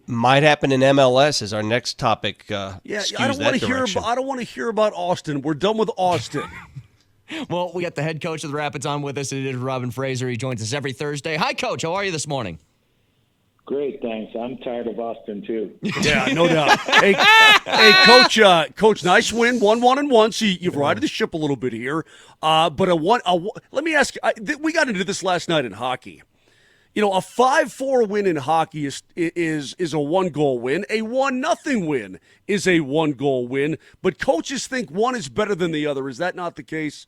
Might happen in MLS is our next topic. Yeah, I Skews don't want that to hear. direction. I don't want to hear about Austin. We're done with Austin. Well, we got the head coach of the Rapids on with us. It is Robin Fraser. He joins us every Thursday. Hi, Coach. How are you this morning? Great, thanks. I'm tired of Austin too. Yeah, no doubt. Hey, Coach. Coach, nice win. 1-1-1. So you've righted the ship a little bit here. But let me ask. We got into this last night in hockey. You know, a 5-4 win in hockey is a 1-goal win. A 1-0 win is a 1-goal win. But coaches think one is better than the other. Is that not the case?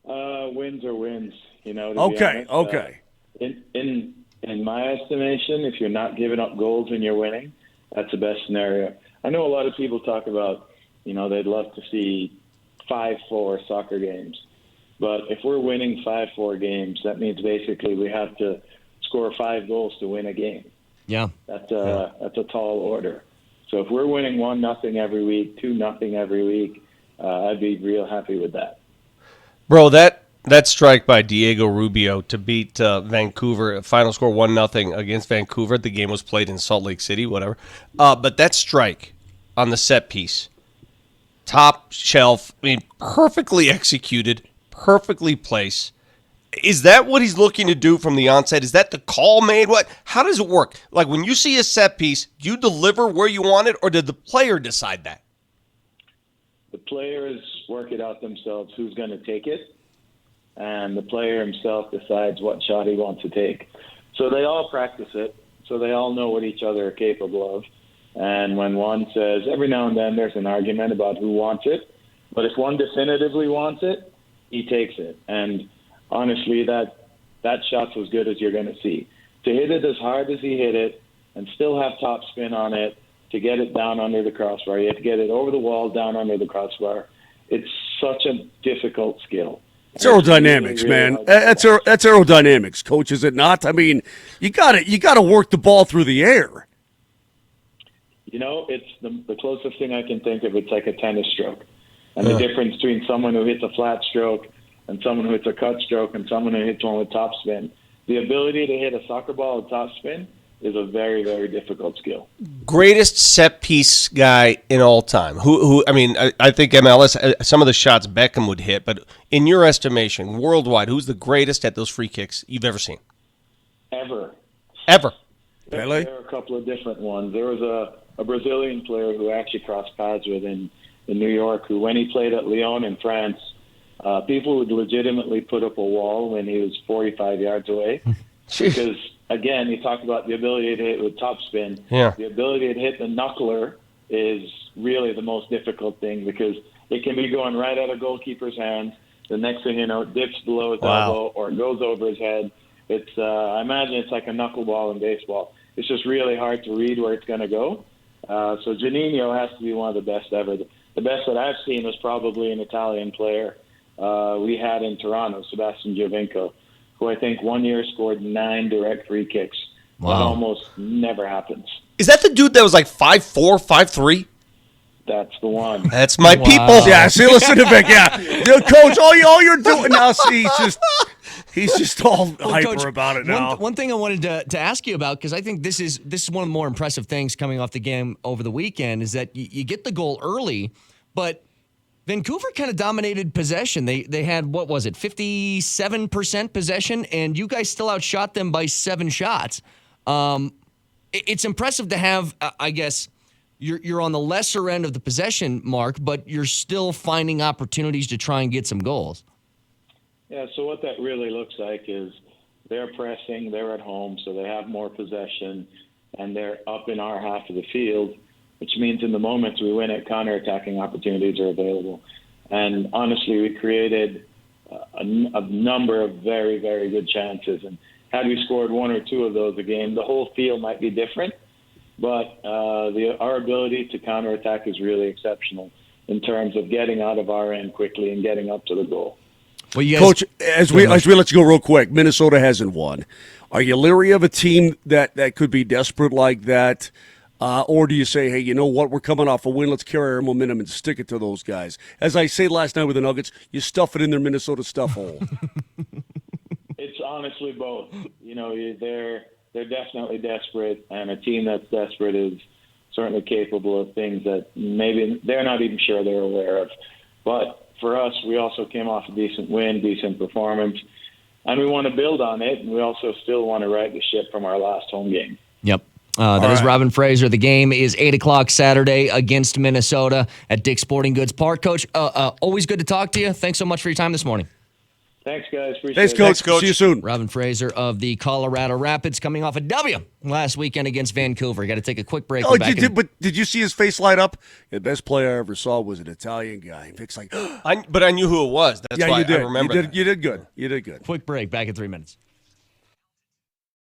Wins are wins. You know. Okay. Okay. In my estimation, if you're not giving up goals when you're winning, that's the best scenario. I know a lot of people talk about, they'd love to see 5-4 soccer games. But if we're winning 5-4 games, that means basically we have to score 5 goals to win a game. Yeah. That's a tall order. So if we're winning 1-0 every week, 2-0 every week, I'd be real happy with that. Bro, that strike by Diego Rubio to beat Vancouver, final score 1-0 against Vancouver. The game was played in Salt Lake City, whatever. But that strike on the set piece, top shelf, perfectly executed, perfectly placed. Is that what he's looking to do from the onset? Is that the call made? How does it work? Like when you see a set piece, do you deliver where you want it, or did the player decide that? The players work it out themselves who's going to take it, and the player himself decides what shot he wants to take. So they all practice it, so they all know what each other are capable of. And when one says, every now and then there's an argument about who wants it, but if one definitively wants it, he takes it. And honestly, that shot's as good as you're going to see. To hit it as hard as he hit it and still have top spin on it, to get it down under the crossbar, you have to get it over the wall, down under the crossbar. It's such a difficult skill. It's aerodynamics, really man. That's aerodynamics, Coach, is it not? I mean, you gotta work the ball through the air. It's the closest thing I can think of. It's like a tennis stroke. And the difference between someone who hits a flat stroke and someone who hits a cut stroke and someone who hits one with topspin, the ability to hit a soccer ball with topspin is a very, very difficult skill. Greatest set piece guy in all time. I think MLS, some of the shots Beckham would hit, but in your estimation, worldwide, who's the greatest at those free kicks you've ever seen? Ever. Really? There are a couple of different ones. There was a Brazilian player who actually crossed paths with in New York, who when he played at Lyon in France, people would legitimately put up a wall when he was 45 yards away. Because, again, you talk about the ability to hit with topspin. Yeah. The ability to hit the knuckler is really the most difficult thing because it can be going right out of goalkeeper's hands. The next thing you know, it dips below his elbow or it goes over his head. It's I imagine it's like a knuckleball in baseball. It's just really hard to read where it's going to go. So Juninho has to be one of the best ever. The best that I've seen was probably an Italian player we had in Toronto, Sebastian Giovinco, who I think one year scored 9 direct free kicks. Wow. That almost never happens. Is that the dude that was like 5'4", 5'3"? That's the one. That's my people. Yeah, see, listen to Vic. Yeah, Coach, all you're doing now, see, he's just all hyper Coach, about it now. One thing I wanted to ask you about, because I think this is one of the more impressive things coming off the game over the weekend, is that you get the goal early, but Vancouver kind of dominated possession. They had, 57% possession, and you guys still outshot them by 7 shots. It's impressive to have, I guess, you're on the lesser end of the possession mark, but you're still finding opportunities to try and get some goals. Yeah, so what that really looks like is they're pressing, they're at home, so they have more possession, and they're up in our half of the field, which means in the moments we win it, counterattacking opportunities are available. And honestly, we created a number of very, very good chances. And had we scored 1 or 2 of those a game, the whole field might be different. But our ability to counterattack is really exceptional in terms of getting out of our end quickly and getting up to the goal. Well, you guys, Coach, as we let you go real quick, Minnesota hasn't won. Are you leery of a team that could be desperate like that? Or do you say, hey, you know what, we're coming off a win, let's carry our momentum and stick it to those guys? As I say last night with the Nuggets, you stuff it in their Minnesota stuff hole. It's honestly both. They're they're definitely desperate, and a team that's desperate is certainly capable of things that maybe they're not even sure they're aware of. But for us, we also came off a decent win, decent performance, and we want to build on it, and we also still want to right the ship from our last home game. Yep. That is Robin Fraser. The game is 8 o'clock Saturday against Minnesota at Dick's Sporting Goods Park. Coach, always good to talk to you. Thanks so much for your time this morning. Thanks, guys. Appreciate Thanks, it. Coach. Thanks, Coach. See you soon. Robin Fraser of the Colorado Rapids coming off a W last weekend against Vancouver. Got to take a quick break. Oh, but did you see his face light up? The best player I ever saw was an Italian guy. Vic's like, But I knew who it was. That's why you did. I remember. You did good. You did good. Quick break. Back in 3 minutes.